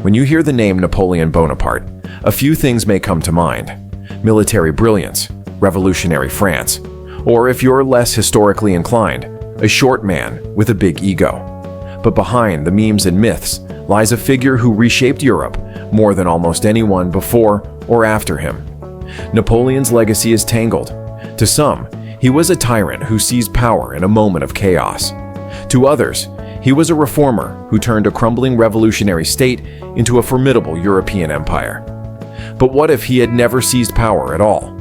When you hear the name Napoleon Bonaparte, a few things may come to mind: military brilliance, revolutionary France, or if you're less historically inclined, a short man with a big ego. But behind the memes and myths lies a figure who reshaped Europe more than almost anyone before or after him. Napoleon's legacy is tangled. To some, he was a tyrant who seized power in a moment of chaos. To others, he was a reformer who turned a crumbling revolutionary state into a formidable European empire. But what if he had never seized power at all?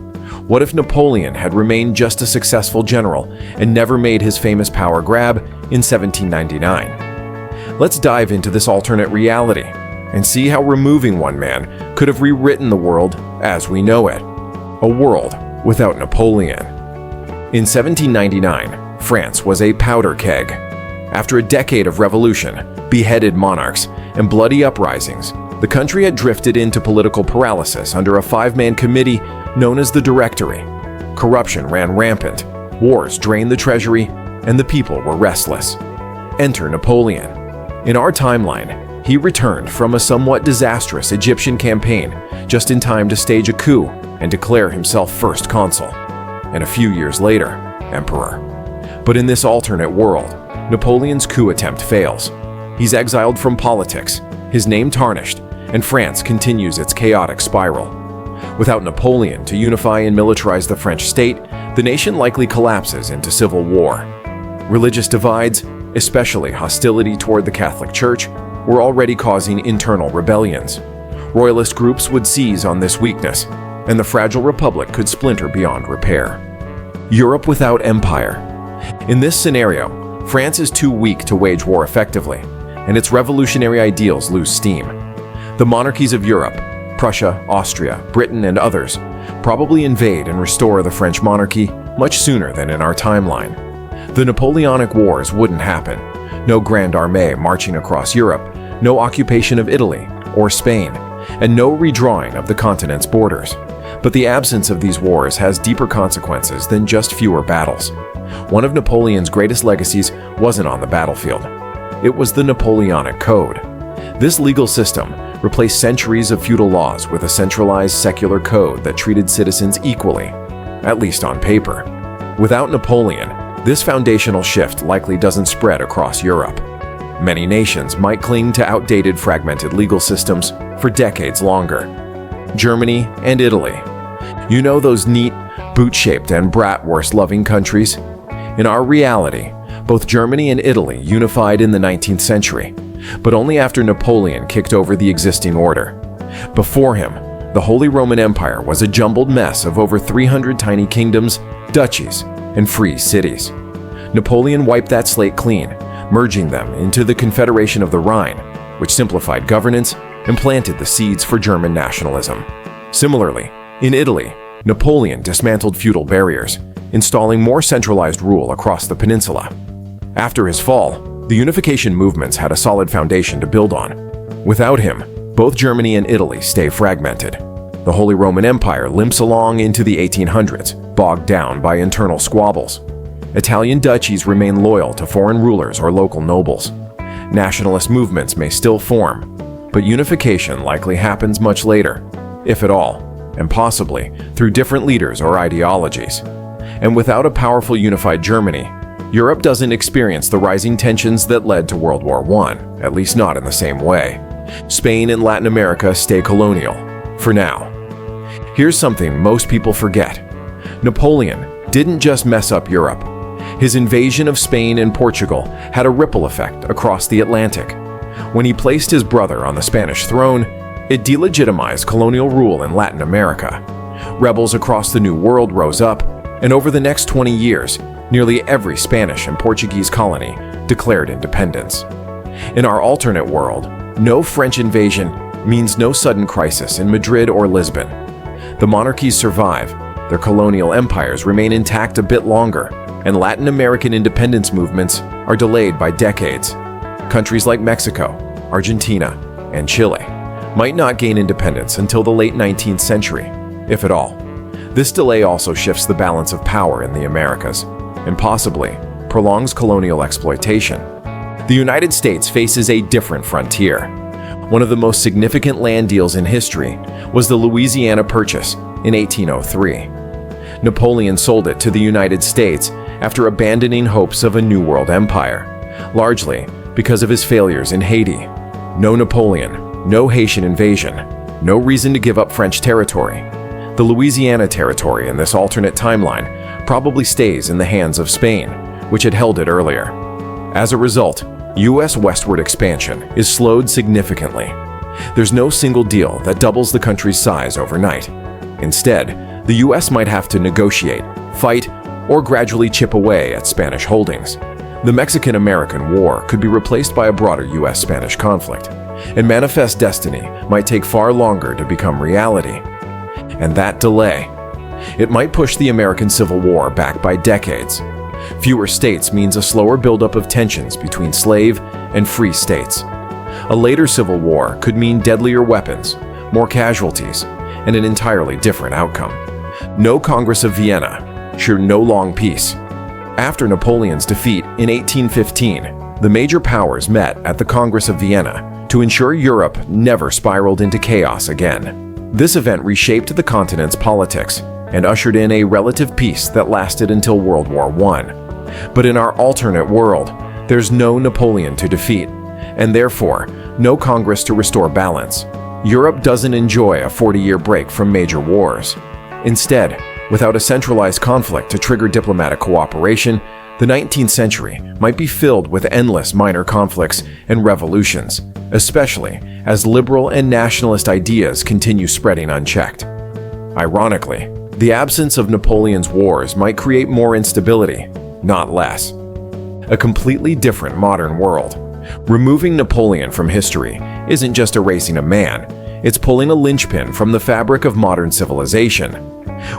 What if Napoleon had remained just a successful general and never made his famous power grab in 1799? Let's dive into this alternate reality and see how removing one man could have rewritten the world as we know it. A world without Napoleon. In 1799, France was a powder keg. After a decade of revolution, beheaded monarchs, and bloody uprisings, the country had drifted into political paralysis under a five-man committee known as the Directory. Corruption ran rampant, wars drained the treasury, and the people were restless. Enter Napoleon. In our timeline, he returned from a somewhat disastrous Egyptian campaign just in time to stage a coup and declare himself First Consul, and a few years later, Emperor. But in this alternate world, Napoleon's coup attempt fails. He's exiled from politics, his name tarnished, and France continues its chaotic spiral. Without Napoleon to unify and militarize the French state, the nation likely collapses into civil war. Religious divides, especially hostility toward the Catholic Church, were already causing internal rebellions. Royalist groups would seize on this weakness, and the fragile republic could splinter beyond repair. Europe without empire. In this scenario, France is too weak to wage war effectively, and its revolutionary ideals lose steam. The monarchies of Europe, Prussia, Austria, Britain, and others, probably invade and restore the French monarchy much sooner than in our timeline. The Napoleonic Wars wouldn't happen. No Grand Armée marching across Europe, no occupation of Italy or Spain, and no redrawing of the continent's borders. But the absence of these wars has deeper consequences than just fewer battles. One of Napoleon's greatest legacies wasn't on the battlefield. It was the Napoleonic Code. This legal system replaced centuries of feudal laws with a centralized secular code that treated citizens equally, at least on paper. Without Napoleon, this foundational shift likely doesn't spread across Europe. Many nations might cling to outdated, fragmented legal systems for decades longer. Germany and Italy. You know those neat, boot-shaped and bratwurst-loving countries? In our reality, both Germany and Italy unified in the 19th century, but only after Napoleon kicked over the existing order. Before him, the Holy Roman Empire was a jumbled mess of over 300 tiny kingdoms, duchies, and free cities. Napoleon wiped that slate clean, merging them into the Confederation of the Rhine, which simplified governance and planted the seeds for German nationalism. Similarly, in Italy, Napoleon dismantled feudal barriers, installing more centralized rule across the peninsula. After his fall, the unification movements had a solid foundation to build on. Without him, both Germany and Italy stay fragmented. The Holy Roman Empire limps along into the 1800s, bogged down by internal squabbles. Italian duchies remain loyal to foreign rulers or local nobles. Nationalist movements may still form, but unification likely happens much later, if at all, and possibly through different leaders or ideologies. And without a powerful unified Germany, Europe doesn't experience the rising tensions that led to World War I, at least not in the same way. Spain and Latin America stay colonial, for now. Here's something most people forget. Napoleon didn't just mess up Europe. His invasion of Spain and Portugal had a ripple effect across the Atlantic. When he placed his brother on the Spanish throne, it delegitimized colonial rule in Latin America. Rebels across the New World rose up, and over the next 20 years, nearly every Spanish and Portuguese colony declared independence. In our alternate world, no French invasion means no sudden crisis in Madrid or Lisbon. The monarchies survive, their colonial empires remain intact a bit longer, and Latin American independence movements are delayed by decades. Countries like Mexico, Argentina, and Chile might not gain independence until the late 19th century, if at all. This delay also shifts the balance of power in the Americas, and possibly prolongs colonial exploitation. The United States faces a different frontier. One of the most significant land deals in history was the Louisiana Purchase in 1803. Napoleon sold it to the United States after abandoning hopes of a New World empire, largely because of his failures in Haiti. No Napoleon, no Haitian invasion, no reason to give up French territory. The Louisiana Territory in this alternate timeline probably stays in the hands of Spain, which had held it earlier. As a result, U.S. westward expansion is slowed significantly. There's no single deal that doubles the country's size overnight. Instead, the U.S. might have to negotiate, fight, or gradually chip away at Spanish holdings. The Mexican-American War could be replaced by a broader U.S.-Spanish conflict, and manifest destiny might take far longer to become reality. And that delay, it might push the American Civil War back by decades. Fewer states means a slower buildup of tensions between slave and free states. A later civil war could mean deadlier weapons, more casualties, and an entirely different outcome. No Congress of Vienna, sure no long peace. After Napoleon's defeat in 1815, the major powers met at the Congress of Vienna to ensure Europe never spiraled into chaos again. This event reshaped the continent's politics and ushered in a relative peace that lasted until World War I. But in our alternate world, there's no Napoleon to defeat, and therefore, no Congress to restore balance. Europe doesn't enjoy a 40-year break from major wars. Instead, without a centralized conflict to trigger diplomatic cooperation, the 19th century might be filled with endless minor conflicts and revolutions, especially as liberal and nationalist ideas continue spreading unchecked. Ironically, the absence of Napoleon's wars might create more instability, not less. A completely different modern world. Removing Napoleon from history isn't just erasing a man, it's pulling a linchpin from the fabric of modern civilization.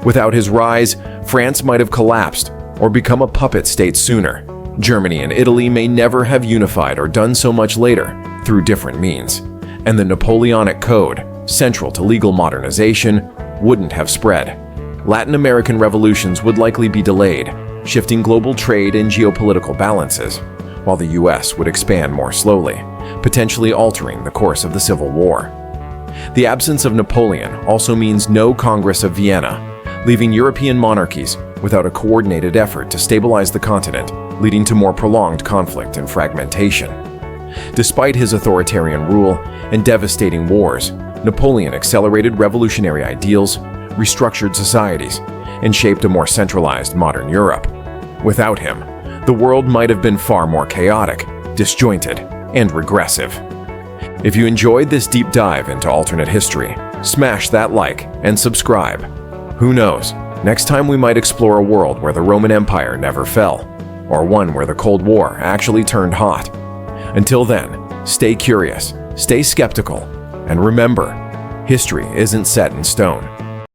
Without his rise, France might have collapsed or become a puppet state sooner. Germany and Italy may never have unified or done so much later through different means. And the Napoleonic Code, central to legal modernization, wouldn't have spread. Latin American revolutions would likely be delayed, shifting global trade and geopolitical balances, while the U.S. would expand more slowly, potentially altering the course of the Civil War. The absence of Napoleon also means no Congress of Vienna, leaving European monarchies without a coordinated effort to stabilize the continent, leading to more prolonged conflict and fragmentation. Despite his authoritarian rule and devastating wars, Napoleon accelerated revolutionary ideals, restructured societies, and shaped a more centralized modern Europe. Without him, the world might have been far more chaotic, disjointed, and regressive. If you enjoyed this deep dive into alternate history, smash that like and subscribe. Who knows, next time we might explore a world where the Roman Empire never fell, or one where the Cold War actually turned hot. Until then, stay curious, stay skeptical, and remember, history isn't set in stone.